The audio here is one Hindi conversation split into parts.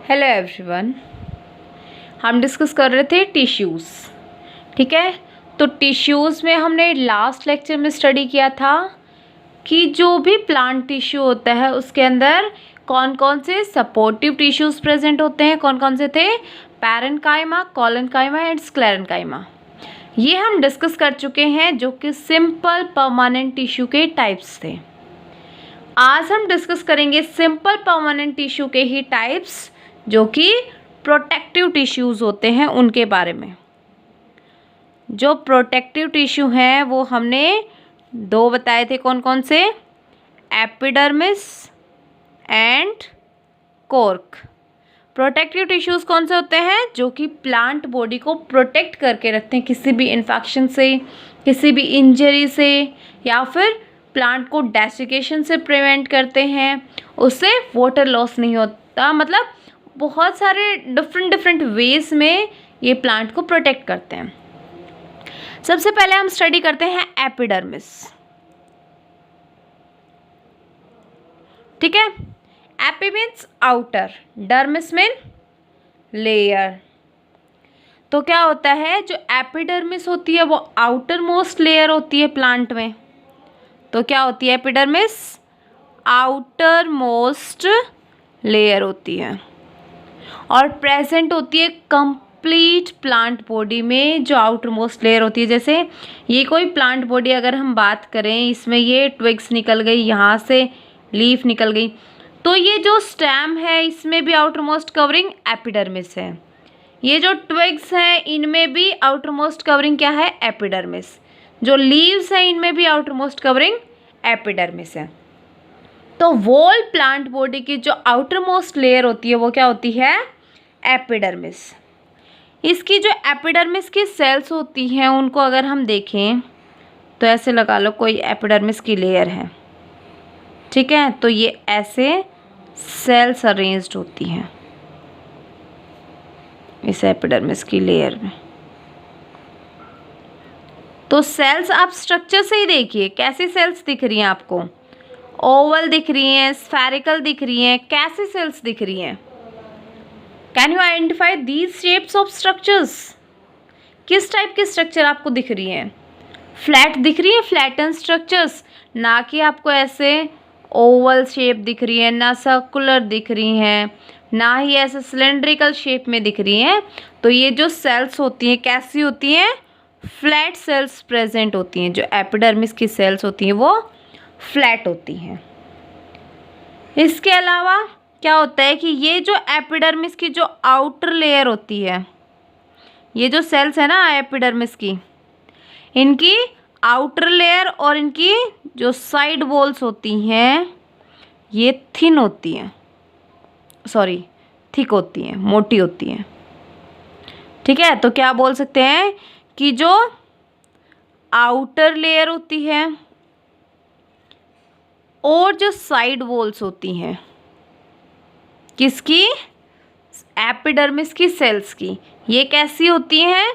Hello everyone. हम डिस्कस कर रहे थे टिश्यूज़। ठीक है, तो टिश्यूज़ में हमने लास्ट लेक्चर में स्टडी किया था कि जो भी प्लांट टिश्यू होता है उसके अंदर कौन कौन से सपोर्टिव टिश्यूज़ प्रेजेंट होते हैं। कौन कौन से थे? Parenchyma, collenchyma and sclerenchyma. ये हम डिस्कस कर चुके हैं, जो कि सिंपल परमानेंट टिश्यू के टाइप्स थे। आज हम डिस्कस करेंगे सिंपल परमानेंट टिश्यू के ही टाइप्स, जो कि प्रोटेक्टिव टिश्यूज़ होते हैं, उनके बारे में। जो प्रोटेक्टिव टिश्यू हैं वो हमने दो बताए थे। कौन कौन से? Epidermis and cork. Protective tissues कौन से होते हैं? जो कि प्लांट बॉडी को प्रोटेक्ट करके रखते हैं किसी भी इन्फेक्शन से, किसी भी इंजरी से, या फिर प्लांट को डेसिकेशन से प्रिवेंट करते हैं, उससे वाटर लॉस नहीं होता। मतलब बहुत सारे डिफरेंट वेज में ये प्लांट को प्रोटेक्ट करते हैं। सबसे पहले हम स्टडी करते हैं एपिडर्मिस। ठीक है, AP means outer, dermis mean layer. तो क्या होता है, जो एपिडर्मिस होती है वो आउटर मोस्ट लेयर होती है प्लांट में। तो क्या होती है एपिडर्मिस? आउटर मोस्ट लेयर होती है और प्रेजेंट होती है कंप्लीट प्लांट बॉडी में। जो आउटर मोस्ट लेयर होती है, जैसे ये कोई प्लांट बॉडी अगर हम बात करें, इसमें ये ट्विग्स निकल गई, यहाँ से लीफ निकल गई, तो ये जो स्टेम है इसमें भी आउटर मोस्ट कवरिंग एपिडर्मिस है। ये जो ट्विग्स हैं इनमें भी आउटर मोस्ट कवरिंग क्या है? एपिडर्मिस। जो लीव्स हैं इनमें भी आउटर मोस्ट कवरिंग एपिडर्मिस है। तो वोल प्लांट बॉडी की जो आउटर मोस्ट लेयर होती है वो क्या होती है? एपिडर्मिस। इसकी जो एपिडर्मिस की सेल्स होती हैं उनको अगर हम देखें तो ऐसे लगा लो कोई एपिडर्मिस की लेयर है। ठीक है, तो ये ऐसे सेल्स अरेंज्ड होती हैं इस एपिडर्मिस की लेयर में। तो सेल्स आप स्ट्रक्चर से ही देखिए, कैसी सेल्स दिख रही हैं आपको? ओवल दिख रही हैं, स्फेरिकल दिख रही हैं, कैसी सेल्स दिख रही हैं? Can you identify these shapes of structures? किस टाइप की स्ट्रक्चर आपको दिख रही हैं? फ्लैट दिख रही है, फ्लैटन स्ट्रक्चर्स, ना कि आपको ऐसे ओवल शेप दिख रही है, ना सर्कुलर दिख रही हैं, ना ही ऐसे सिलेंड्रिकल शेप में दिख रही हैं। तो ये जो सेल्स होती हैं कैसी होती हैं? फ्लैट सेल्स प्रेजेंट होती हैं। जो एपिडर्मिस की सेल्स होती हैं वो फ्लैट होती हैं। इसके अलावा क्या होता है कि ये जो एपिडर्मिस की जो आउटर लेयर होती है, ये जो सेल्स है ना एपिडर्मिस की, इनकी आउटर लेयर और इनकी जो साइड वॉल्स होती हैं ये थिन होती हैं, सॉरी थिक होती हैं, मोटी होती हैं। ठीक है, तो क्या बोल सकते हैं कि जो आउटर लेयर होती है और जो साइड वॉल्स होती हैं किसकी? एपिडर्मिस की सेल्स की, ये कैसी होती हैं?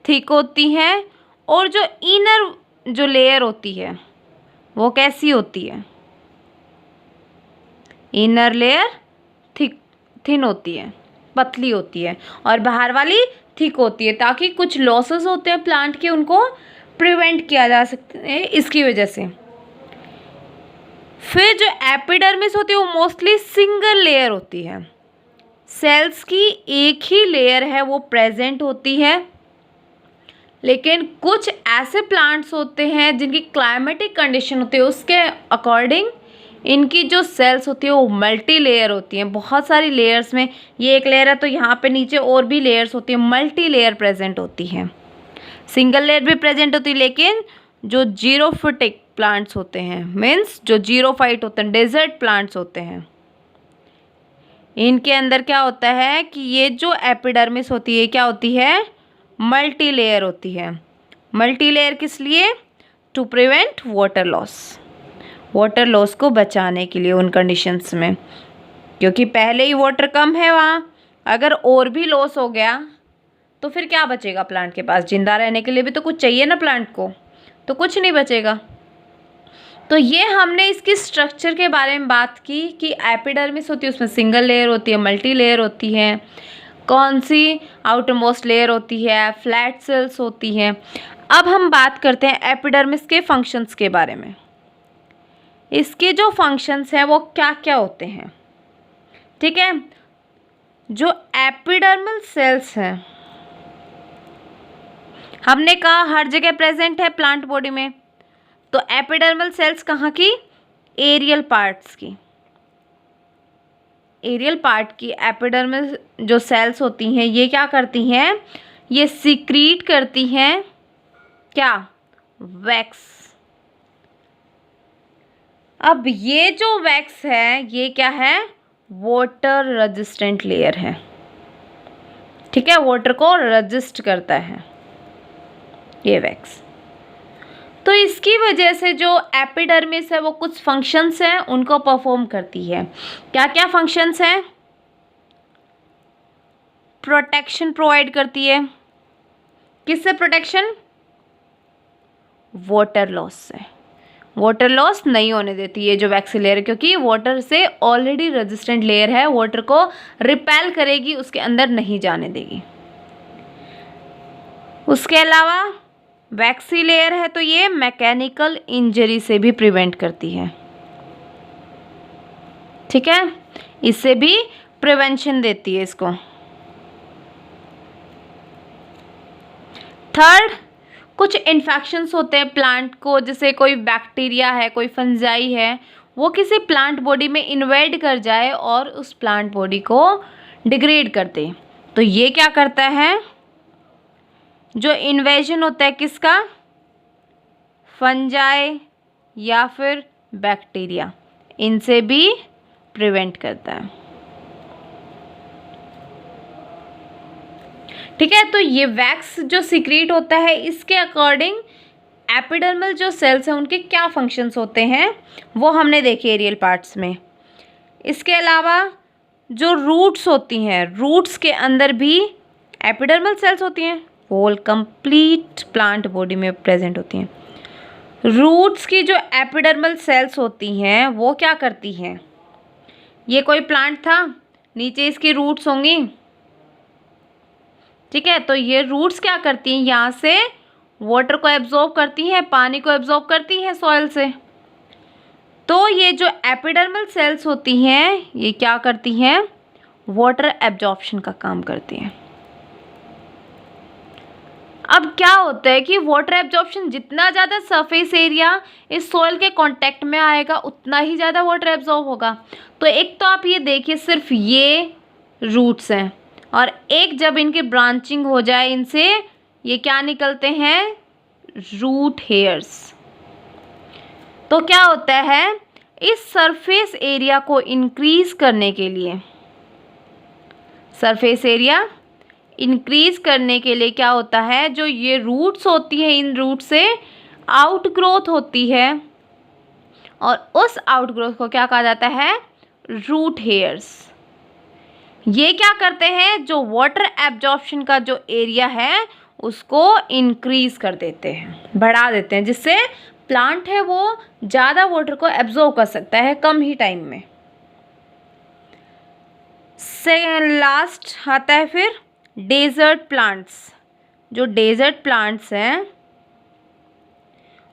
थिक होती हैं। और जो इनर जो लेयर होती है वो कैसी होती है? इनर लेयर थिन होती है, पतली होती है, और बाहर वाली थिक होती है, ताकि कुछ लॉसेस होते हैं प्लांट के उनको प्रिवेंट किया जा सकते हैं इसकी वजह से। फिर जो एपिडर्मिस होती है वो मोस्टली सिंगल लेयर होती है। सेल्स की एक ही लेयर है वो प्रेजेंट होती है। लेकिन कुछ ऐसे प्लांट्स होते हैं जिनकी क्लाइमेटिक कंडीशन होती है उसके अकॉर्डिंग इनकी जो सेल्स होती है वो मल्टी लेयर होती हैं। बहुत सारी लेयर्स में, ये एक लेयर है तो यहाँ पे नीचे और भी लेयर्स होती हैं, मल्टी लेयर प्रेजेंट होती हैं। सिंगल लेयर भी प्रेजेंट होती है, लेकिन जो जीरोफिटिक प्लांट्स होते हैं, मीन्स जो जीरोफाइट होते हैं, डेजर्ट प्लांट्स होते हैं, इनके अंदर क्या होता है कि ये जो एपिडर्मिस होती है क्या होती है? मल्टी लेयर होती है। मल्टी लेयर किस लिए? To prevent water loss, water loss को बचाने के लिए उन कंडीशंस में, क्योंकि पहले ही वाटर कम है वहाँ, अगर और भी लॉस हो गया तो फिर क्या बचेगा प्लांट के पास? जिंदा रहने के लिए भी तो कुछ चाहिए ना प्लांट को, तो कुछ नहीं बचेगा। तो ये हमने इसकी स्ट्रक्चर के बारे में बात की कि एपिडर्मिस होती है, उसमें सिंगल लेयर होती है, मल्टी लेयर होती है, कौन सी आउटर मोस्ट लेयर होती है, फ्लैट सेल्स होती हैं। अब हम बात करते हैं एपिडर्मिस के फंक्शंस के बारे में। इसके जो फंक्शंस हैं वो क्या क्या होते हैं, ठीक है। जो एपिडर्मल सेल्स हैं, हमने कहा हर जगह प्रेजेंट है प्लांट बॉडी में, तो एपिडर्मल सेल्स कहाँ की, एरियल पार्ट्स की, एरियल पार्ट की एपिडर्मल जो सेल्स होती हैं ये क्या करती हैं, ये सीक्रीट करती हैं क्या, वैक्स। अब ये जो वैक्स है ये क्या है, वाटर रेजिस्टेंट लेयर है, ठीक है, वाटर को रेजिस्ट करता है ये वैक्स। तो इसकी वजह से जो एपिडर्मिस है वो कुछ फंक्शंस हैं उनको परफॉर्म करती है। क्या क्या फंक्शंस हैं, प्रोटेक्शन प्रोवाइड करती है, किससे प्रोटेक्शन, वाटर लॉस से, वाटर लॉस नहीं होने देती है जो वैक्स लेयर, क्योंकि वाटर से ऑलरेडी रेजिस्टेंट लेयर है, वाटर को रिपेल करेगी, उसके अंदर नहीं जाने देगी। उसके अलावा वैक्सी लेयर है तो ये मैकेनिकल इंजरी से भी प्रिवेंट करती है, ठीक है, इससे भी प्रिवेंशन देती है इसको। थर्ड, कुछ इन्फेक्शंस होते हैं प्लांट को, जैसे कोई बैक्टीरिया है, कोई फंजाई है, वो किसी प्लांट बॉडी में इन्वेड कर जाए और उस प्लांट बॉडी को डिग्रेड कर दे, तो ये क्या करता है, जो इन्वेजन होता है किसका, फंजाई या फिर बैक्टीरिया, इनसे भी प्रिवेंट करता है, ठीक है। तो ये वैक्स जो सीक्रेट होता है, इसके अकॉर्डिंग एपिडर्मल जो सेल्स हैं उनके क्या फंक्शंस होते हैं वो हमने देखे एरियल पार्ट्स में। इसके अलावा जो रूट्स होती हैं, रूट्स के अंदर भी एपिडर्मल सेल्स होती हैं, होल कंप्लीट प्लांट बॉडी में प्रेजेंट होती हैं। रूट्स की जो एपिडर्मल सेल्स होती हैं वो क्या करती हैं, ये कोई प्लांट था, नीचे इसकी रूट्स होंगी, ठीक है, तो ये रूट्स क्या करती हैं, यहाँ से वाटर को एब्जॉर्ब करती हैं, पानी को एब्जॉर्ब करती हैं सॉइल से। तो ये जो एपिडर्मल सेल्स होती हैं ये क्या करती हैं, वाटर एब्जॉर्प्शन का काम करती हैं। अब क्या होता है कि वाटर एब्जॉर्प्शन, जितना ज़्यादा सरफेस एरिया इस सॉइल के कांटेक्ट में आएगा उतना ही ज़्यादा वाटर एब्जॉर्ब होगा। तो एक तो आप ये देखिए सिर्फ ये रूट्स हैं, और एक जब इनकी ब्रांचिंग हो जाए इनसे ये क्या निकलते हैं, रूट हेयर्स। तो क्या होता है, इस सरफेस एरिया को इंक्रीज करने के लिए, सरफेस एरिया इंक्रीज करने के लिए क्या होता है, जो ये रूट्स होती हैं इन रूट से आउटग्रोथ होती है, और उस आउटग्रोथ को क्या कहा जाता है, रूट हेयर्स। ये क्या करते हैं, जो वाटर एब्जॉर्प्शन का जो एरिया है उसको इंक्रीज कर देते हैं, बढ़ा देते हैं, जिससे प्लांट है वो ज़्यादा वाटर को एब्जॉर्ब कर सकता है कम ही टाइम में। से लास्ट आता है फिर डेजर्ट प्लांट्स। जो डेजर्ट प्लांट्स हैं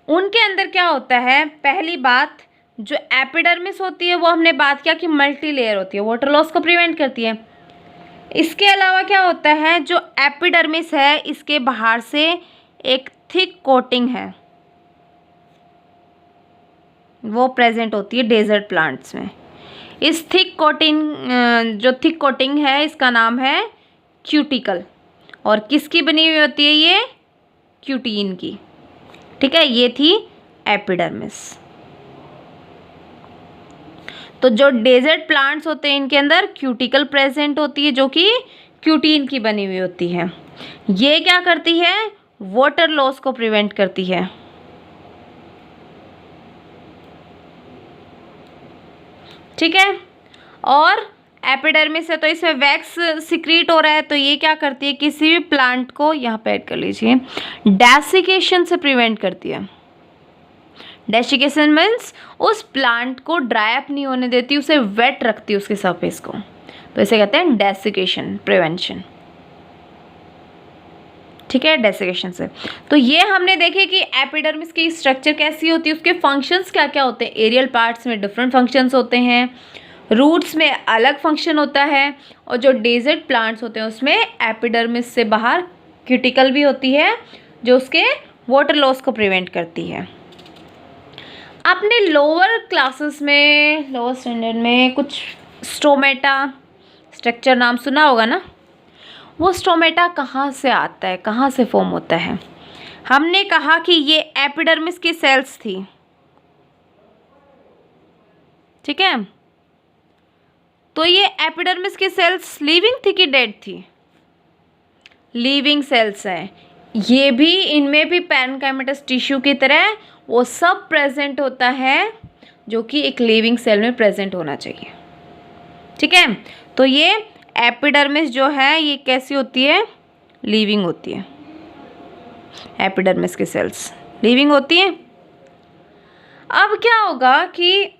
उनके अंदर क्या होता है, पहली बात जो एपिडर्मिस होती है वो हमने बात किया कि मल्टी लेयर होती है, वाटर लॉस को प्रिवेंट करती है। इसके अलावा क्या होता है, जो एपिडर्मिस है इसके बाहर से एक थिक कोटिंग है वो प्रेजेंट होती है डेजर्ट प्लांट्स में। इस थिक कोटिंग, जो थिक कोटिंग है इसका नाम है क्यूटिकल, और किसकी बनी हुई होती है ये, क्यूटीन की, ठीक है, ये थी एपिडर्मिस। तो जो डेजर्ट प्लांट्स होते हैं इनके अंदर क्यूटिकल प्रेजेंट होती है जो कि क्यूटीन की बनी हुई होती है। ये क्या करती है, वाटर लॉस को प्रिवेंट करती है, ठीक है। और एपिडर्मिस है तो इसमें वैक्स सिक्रीट हो रहा है, तो ये क्या करती है, किसी भी प्लांट को यहाँ पे ऐड कर लीजिए, डेसिकेशन से प्रिवेंट करती है। डेसिकेशन मीन्स उस प्लांट को ड्राई अप नहीं होने देती, उसे वेट रखती उसके सरफेस को, तो इसे कहते हैं डेसिकेशन प्रिवेंशन। ठीक है, डेसिकेशन से। तो ये हमने देखे कि एपिडर्मिस की स्ट्रक्चर कैसी होती है, उसके फंक्शंस क्या क्या होते हैं। एरियल पार्ट्स में डिफरेंट फंक्शंस होते हैं, रूट्स में अलग फंक्शन होता है, और जो डेजर्ट प्लांट्स होते हैं उसमें एपिडर्मिस से बाहर क्यूटिकल भी होती है जो उसके वाटर लॉस को प्रिवेंट करती है। आपने लोअर क्लासेस में, लोअर स्टैंडर्ड में कुछ स्टोमेटा स्ट्रक्चर नाम सुना होगा ना। वो स्टोमेटा कहाँ से आता है, कहाँ से फॉर्म होता है। हमने कहा कि ये एपिडर्मिस की सेल्स थी, ठीक है। तो ये एपिडर्मिस की सेल्स लिविंग थी कि डेड थी? लिविंग सेल्स है। ये भी, इनमें भी पैरेन्काइमेटस टिश्यू की तरह वो सब प्रेजेंट होता है जो कि एक लिविंग सेल में प्रेजेंट होना चाहिए, ठीक है। तो ये एपिडर्मिस जो है ये कैसी होती है? लिविंग होती है। एपिडर्मिस की सेल्स लिविंग होती है। अब क्या होगा कि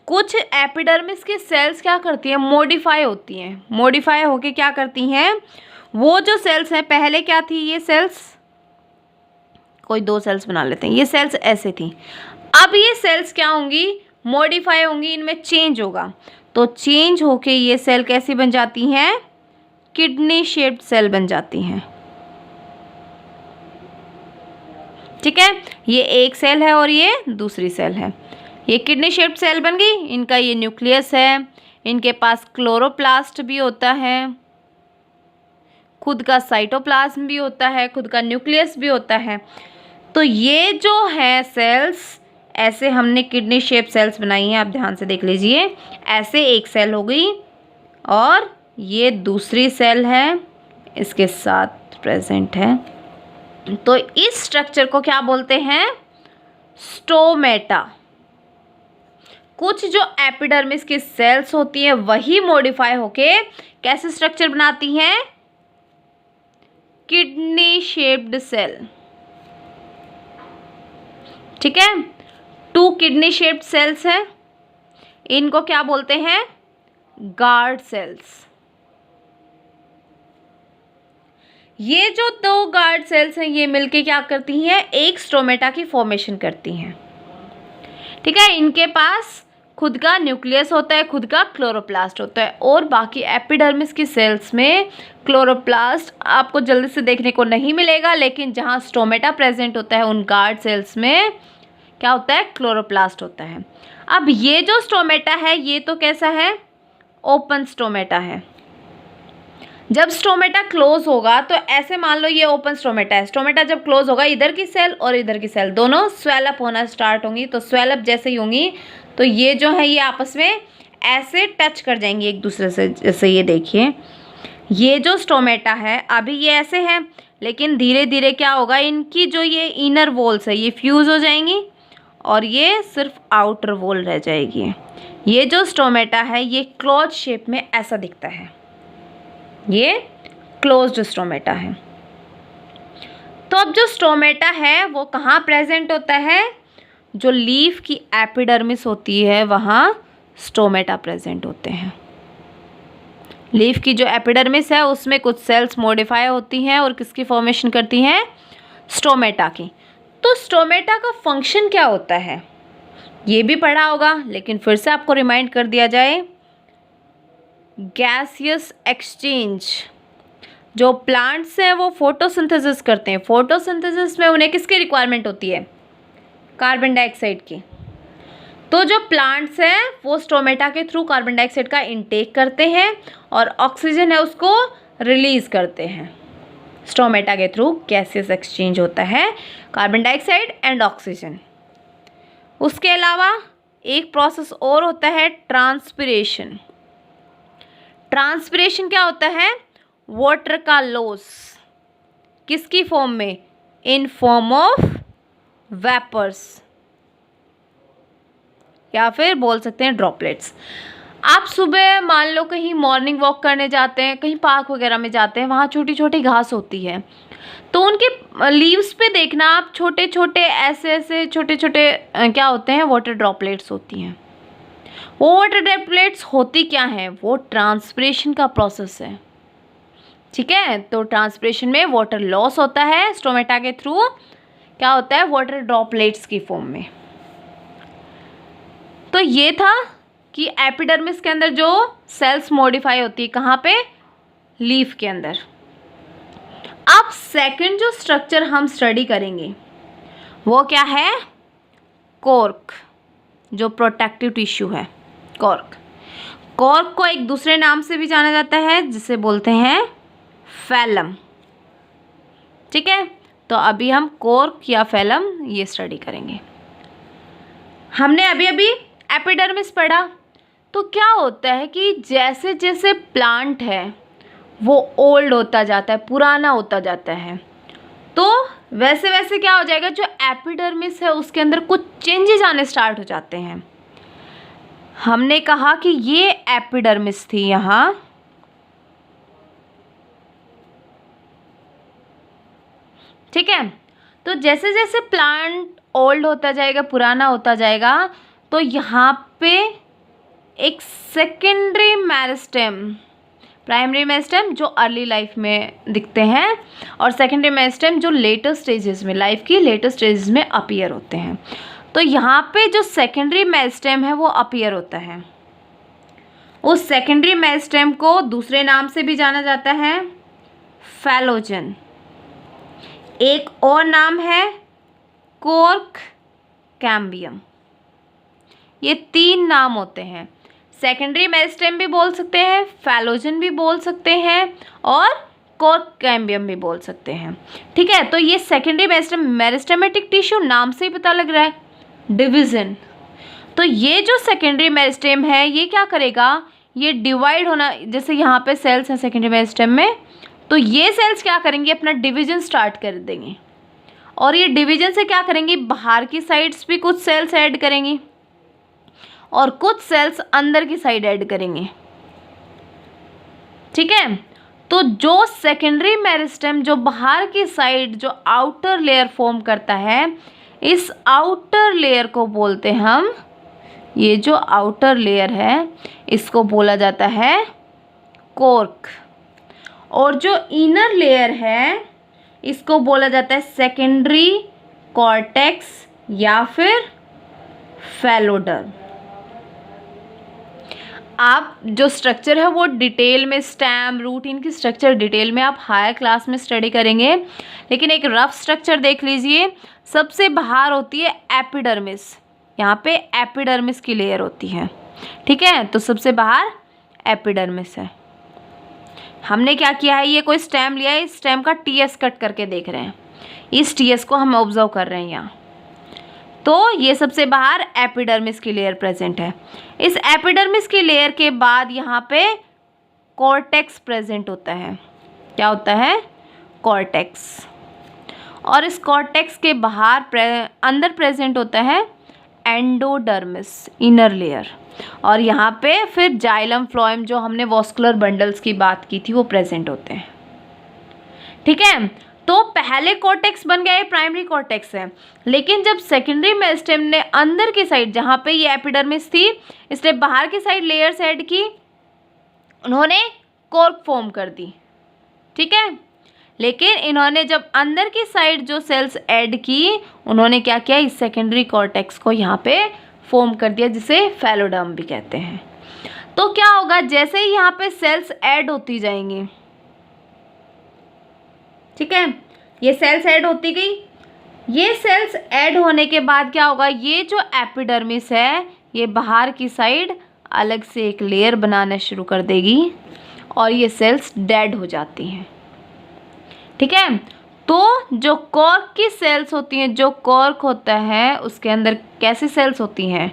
कुछ एपिडर्मिस की सेल्स क्या करती हैं? मॉडिफाई होती हैं। मॉडिफाई होके क्या करती हैं? वो जो सेल्स हैं, पहले क्या थी ये सेल्स? कोई दो सेल्स बना लेते हैं। ये सेल्स ऐसे थी, अब ये सेल्स क्या होंगी? मॉडिफाई होंगी, इनमें चेंज होगा। तो चेंज होके ये सेल कैसी बन जाती हैं? किडनी शेप्ड सेल बन जाती हैं, ठीक है। ये एक सेल है और ये दूसरी सेल है। ये किडनी शेप्ड सेल बन गई। इनका ये न्यूक्लियस है, इनके पास क्लोरोप्लास्ट भी होता है, खुद का साइटोप्लाज्म भी होता है, खुद का न्यूक्लियस भी होता है। तो ये जो है सेल्स, ऐसे हमने किडनी शेप सेल्स बनाई हैं, आप ध्यान से देख लीजिए। ऐसे एक सेल हो गई और ये दूसरी सेल है इसके साथ प्रेजेंट है। तो इस स्ट्रक्चर को क्या बोलते हैं? स्टोमेटा। कुछ जो एपिडर्मिस की सेल्स होती हैं वही मॉडिफाई होके कैसे स्ट्रक्चर बनाती हैं? किडनी शेप्ड सेल, ठीक है। 2 किडनी शेप्ड सेल्स हैं, इनको क्या बोलते हैं? Guard cells. ये जो 2 गार्ड सेल्स हैं ये मिलके क्या करती हैं? एक स्टोमेटा की फॉर्मेशन करती हैं, ठीक है। इनके पास खुद का न्यूक्लियस होता है, खुद का क्लोरोप्लास्ट होता है, और बाकी एपिडर्मिस की सेल्स में क्लोरोप्लास्ट आपको जल्दी से देखने को नहीं मिलेगा, लेकिन जहाँ स्टोमेटा प्रेजेंट होता है उन गार्ड सेल्स में क्या होता है? क्लोरोप्लास्ट होता है। अब ये जो स्टोमेटा है ये तो कैसा है? ओपन स्टोमेटा है। जब स्टोमेटा क्लोज होगा तो ऐसे मान लो ये ओपन स्टोमेटा है। स्टोमेटा जब क्लोज होगा, इधर की सेल और इधर की सेल दोनों स्वेलअप होना स्टार्ट होंगी। तो स्वेलअप जैसे ही होंगी तो ये जो है ये आपस में ऐसे टच कर जाएंगी एक दूसरे से। जैसे ये देखिए, ये जो स्टोमेटा है अभी ये ऐसे है, लेकिन धीरे धीरे क्या होगा? इनकी जो ये इनर वॉल्स है ये फ्यूज हो जाएंगी और ये सिर्फ आउटर वॉल रह जाएगी। ये जो स्टोमेटा है ये क्लोज शेप में ऐसा दिखता है, ये क्लोज्ड स्टोमेटा है। तो अब जो स्टोमेटा है वो कहाँ प्रेजेंट होता है? जो लीफ की एपिडर्मिस होती है वहाँ स्टोमेटा प्रेजेंट होते हैं। लीफ की जो एपिडर्मिस है उसमें कुछ सेल्स मॉडिफाई होती हैं और किसकी फॉर्मेशन करती हैं? स्टोमेटा की। तो स्टोमेटा का फंक्शन क्या होता है ये भी पढ़ा होगा, लेकिन फिर से आपको रिमाइंड कर दिया जाए। Gaseous exchange. जो प्लांट्स हैं वो फोटोसिंथेसिस करते हैं। फोटोसिंथेसिस में उन्हें किसकी रिक्वायरमेंट होती है? कार्बन डाइऑक्साइड की। तो जो प्लांट्स हैं वो स्टोमेटा के थ्रू कार्बन डाइऑक्साइड का इनटेक करते हैं और ऑक्सीजन है उसको रिलीज करते हैं। स्टोमेटा के थ्रू गैसियस एक्सचेंज होता है, कार्बन डाइऑक्साइड एंड ऑक्सीजन। उसके अलावा एक प्रोसेस और होता है, ट्रांसपिरेशन। ट्रांसपिरेशन क्या होता है? वाटर का लॉस। किसकी फॉर्म में? इन फॉर्म ऑफ वेपर्स, या फिर बोल सकते हैं ड्रॉपलेट्स। आप सुबह मान लो कहीं मॉर्निंग वॉक करने जाते हैं, कहीं पार्क वगैरह में जाते हैं, वहाँ छोटी छोटी घास होती है, तो उनके लीव्स पे देखना आप छोटे छोटे ऐसे ऐसे छोटे छोटे क्या होते हैं, वाटर ड्रॉपलेट्स होती हैं। वो वाटर ड्रॉपलेट्स होती क्या हैं, वो ट्रांसपिरेशन का प्रोसेस है। ठीक है, तो ट्रांसपिरेशन में वाटर लॉस होता है स्टोमेटा के थ्रू, क्या होता है, वाटर ड्रॉपलेट्स की फॉर्म में। तो ये था कि एपिडर्मिस के अंदर जो सेल्स मॉडिफाई होती है, कहाँ पे, लीफ के अंदर। अब सेकंड जो स्ट्रक्चर हम स्टडी करेंगे वो क्या है, कॉर्क, जो प्रोटेक्टिव टिश्यू है, कॉर्क। कॉर्क को एक दूसरे नाम से भी जाना जाता है जिसे बोलते हैं फैलम। ठीक है, तो अभी हम कॉर्क या फैलम ये स्टडी करेंगे। हमने अभी अभी एपिडर्मिस पढ़ा, तो क्या होता है कि जैसे जैसे प्लांट है वो ओल्ड होता जाता है, पुराना होता जाता है, तो वैसे वैसे क्या हो जाएगा, जो एपिडर्मिस है उसके अंदर कुछ चेंजेस आने स्टार्ट हो जाते हैं। हमने कहा कि ये एपिडर्मिस थी यहाँ, ठीक है। तो जैसे जैसे प्लांट ओल्ड होता जाएगा, पुराना होता जाएगा, तो यहाँ पे एक सेकेंडरी मेरिस्टेम, प्राइमरी मेरिस्टेम जो अर्ली लाइफ में दिखते हैं, और सेकेंडरी मेरिस्टेम जो लेटर स्टेजेस में, लाइफ की लेटर स्टेजेस में अपीयर होते हैं। तो यहाँ पे जो सेकेंडरी मेरिस्टेम है वो अपीयर होता है। उस सेकेंडरी मेरिस्टेम को दूसरे नाम से भी जाना जाता है फैलोजन। एक और नाम है कॉर्क कैम्बियम। ये 3 नाम होते हैं, सेकेंडरी मेरिस्टेम भी बोल सकते हैं, फैलोजन भी बोल सकते हैं, और कॉर्क कैम्बियम भी बोल सकते हैं। ठीक है, तो ये सेकेंडरी मेरिस्टेम, मेरिस्टेमेटिक टिश्यू नाम से ही पता लग रहा है, डिवीजन। तो ये जो सेकेंडरी मेरिस्टेम है ये क्या करेगा, ये डिवाइड होना, जैसे यहाँ पे सेल्स हैं सेकेंडरी मेरिस्टेम में, तो ये सेल्स क्या करेंगे, अपना डिवीजन स्टार्ट कर देंगे, और ये डिवीजन से क्या करेंगी, बाहर की साइड्स भी कुछ सेल्स ऐड करेंगी और कुछ सेल्स अंदर की साइड ऐड करेंगे। ठीक है, तो जो सेकेंडरी मेरिस्टेम जो बाहर की साइड जो आउटर लेयर फॉर्म करता है, इस आउटर लेयर को बोलते हम, ये जो आउटर लेयर है इसको बोला जाता है कॉर्क, और जो इनर लेयर है इसको बोला जाता है सेकेंडरी कॉर्टेक्स या फिर फैलोडर्म। आप जो स्ट्रक्चर है वो डिटेल में, स्टेम, रूट, इनकी स्ट्रक्चर डिटेल में आप हायर क्लास में स्टडी करेंगे, लेकिन एक रफ स्ट्रक्चर देख लीजिए। सबसे बाहर होती है एपिडर्मिस, यहाँ पे एपिडर्मिस की लेयर होती है। ठीक है, तो सबसे बाहर एपिडर्मिस है। हमने क्या किया है, ये कोई स्टेम लिया है, इस स्टेम का टीएस कट करके देख रहे हैं, इस टीएस को हम ऑब्जर्व कर रहे हैं यहाँ। तो ये सबसे बाहर एपिडर्मिस की लेयर प्रेजेंट है। इस एपिडर्मिस की लेयर के बाद यहाँ पे कॉर्टेक्स प्रेजेंट होता है। क्या होता है, कॉर्टेक्स। और इस कॉर्टेक्स के बाहर अंदर प्रेजेंट होता है एंडोडर्मिस, इनर लेयर। और यहाँ पे फिर जाइलम, फ्लोएम, जो हमने वॉस्कुलर बंडल्स की बात की थी, वो प्रेजेंट होते हैं। ठीक है, तो पहले कॉर्टेक्स बन गया, ये प्राइमरी कॉर्टेक्स है, लेकिन जब सेकेंडरी मेरिस्टेम ने अंदर की साइड, जहाँ पे ये एपिडर्मिस थी, इसने बाहर की साइड लेयर्स ऐड की, उन्होंने कॉर्क फॉर्म कर दी। ठीक है, लेकिन इन्होंने जब अंदर की साइड जो सेल्स ऐड की, उन्होंने क्या किया, इस सेकेंडरी कॉर्टेक्स को यहाँ पे फॉर्म कर दिया, जिसे फैलोडर्म भी कहते हैं। तो क्या होगा, जैसे ही यहाँ पे सेल्स ऐड होती जाएंगी, ठीक है, ये सेल्स ऐड होती गई, ये सेल्स ऐड होने के बाद क्या होगा, ये जो एपिडर्मिस है ये बाहर की साइड अलग से एक लेयर बनाना शुरू कर देगी, और ये सेल्स डेड हो जाती हैं। ठीक है, तो जो कॉर्क की सेल्स होती हैं, जो कॉर्क होता है उसके अंदर कैसी सेल्स होती हैं,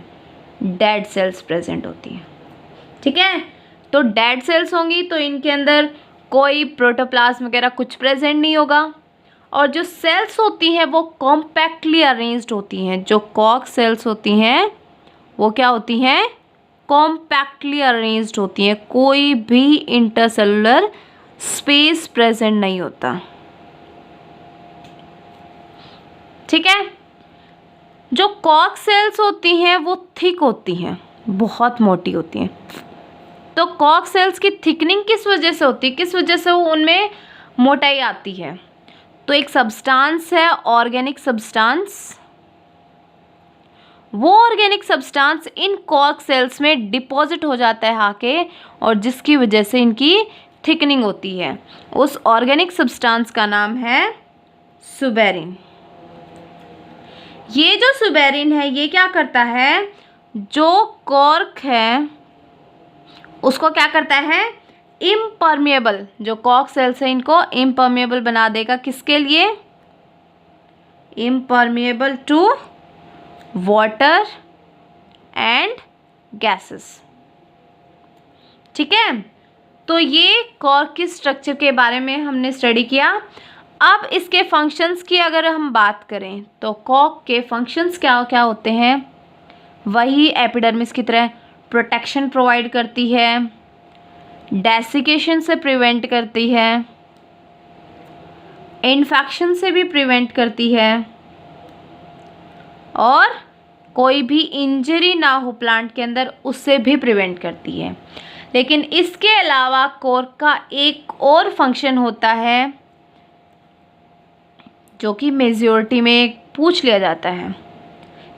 डेड सेल्स प्रेजेंट होती हैं। ठीक है, तो डेड सेल्स होंगी तो इनके अंदर कोई प्रोटोप्लाज्म वगैरह कुछ प्रेजेंट नहीं होगा, और जो सेल्स होती हैं वो कॉम्पैक्टली अरेंज्ड होती हैं। जो कॉर्क सेल्स होती हैं वो क्या होती हैं, कॉम्पैक्टली अरेंज्ड होती हैं, कोई भी इंटरसेलुलर स्पेस प्रेजेंट नहीं होता। ठीक है। जो कॉर्क सेल्स होती हैं वो थिक होती हैं, बहुत मोटी होती हैं। तो कॉर्क सेल्स की थिकनिंग किस वजह से होती है, किस वजह से वो उनमें मोटाई आती है? तो एक सब्सटेंस है ऑर्गेनिक सब्सटेंस, वो organic substance in cork cells में डिपॉजिट हो जाता है आके, और जिसकी वजह से इनकी थिकनिंग होती है। उस ऑर्गेनिक सब्सटेंस का नाम है सुबेरिन। ये जो सुबेरिन है ये क्या करता है, जो कॉर्क है उसको क्या करता है, इम्परमेबल, जो कॉर्क सेल्स है इनको इम्परमेबल बना देगा। किसके लिए? Impermeable to water and gases. ठीक है। तो ये कॉर्क की स्ट्रक्चर के बारे में हमने स्टडी किया। अब इसके फंक्शंस की अगर हम बात करें तो कॉर्क के फंक्शंस क्या क्या होते हैं? वही एपिडर्मिस की तरह प्रोटेक्शन प्रोवाइड करती है, डेसिकेशन से प्रिवेंट करती है, इन्फेक्शन से भी प्रिवेंट करती है, और कोई भी इंजरी ना हो प्लांट के अंदर उससे भी प्रिवेंट करती है। लेकिन इसके अलावा कॉर्क का एक और फंक्शन होता है जो कि मेजॉरिटी में पूछ लिया जाता है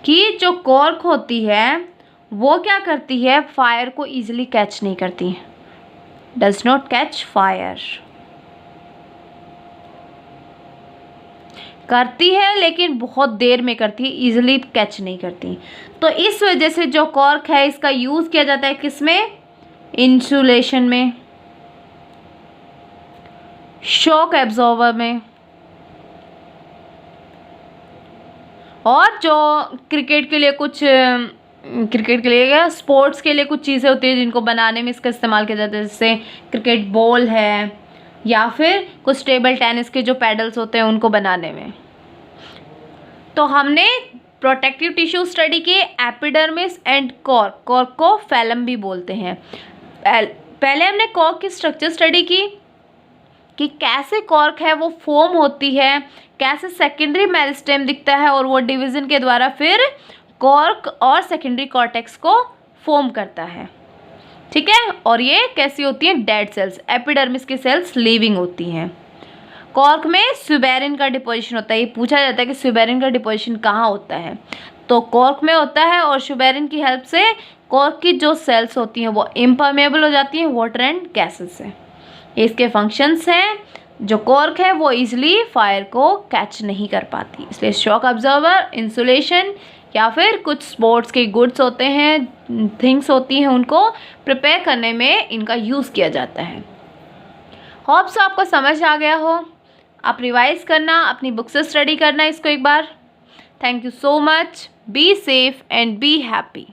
कि जो कॉर्क होती है वो क्या करती है, फायर को इजीली कैच नहीं करती, डज नॉट कैच फायर। करती है लेकिन बहुत देर में करती है, इजीली कैच नहीं करती। तो इस वजह से जो कॉर्क है इसका यूज़ किया जाता है किसमें? इंसुलेशन में, शॉक एब्जॉर्बर में, और जो क्रिकेट के लिए या स्पोर्ट्स के लिए कुछ चीज़ें होती हैं जिनको बनाने में इसका इस्तेमाल किया जाता है, जैसे क्रिकेट बॉल है या फिर कुछ टेबल टेनिस के जो पैडल्स होते हैं उनको बनाने में। तो हमने प्रोटेक्टिव टिश्यू स्टडी किए, एपिडर्मिस एंड कॉर्क, कॉर्क को फैलम भी बोलते हैं। पहले हमने कॉर्क की स्ट्रक्चर स्टडी की कि कैसे कॉर्क है वो फॉर्म होती है, कैसे सेकेंडरी मेरिस्टेम दिखता है और वो डिवीज़न के द्वारा फिर कॉर्क और सेकेंडरी कॉर्टेक्स को फॉर्म करता है। ठीक है। और ये कैसी होती हैं? Dead cells. एपिडर्मिस की सेल्स लिविंग होती हैं। कॉर्क में सुबेरिन का डिपोजिशन होता है। ये पूछा जाता है कि सुबेरिन का डिपोजिशन कहाँ होता है, तो कॉर्क में होता है, और सुबेरिन की हेल्प से कॉर्क की जो सेल्स होती हैं वो इम्परमेबल हो जाती हैं वाटर एंड गैसेस से। इसके फंक्शंस हैं, जो कॉर्क है वो इजीली फायर को कैच नहीं कर पाती, इसलिए शॉक ऑब्जर्वर, इंसुलेशन या फिर कुछ स्पोर्ट्स के गुड्स होते हैं, थिंग्स होती हैं, उनको प्रिपेयर करने में इनका यूज़ किया जाता है। होप्स आपको समझ आ गया हो। आप रिवाइज करना, अपनी बुक से स्टडी करना इसको एक बार। Thank you so much. Be safe and be happy.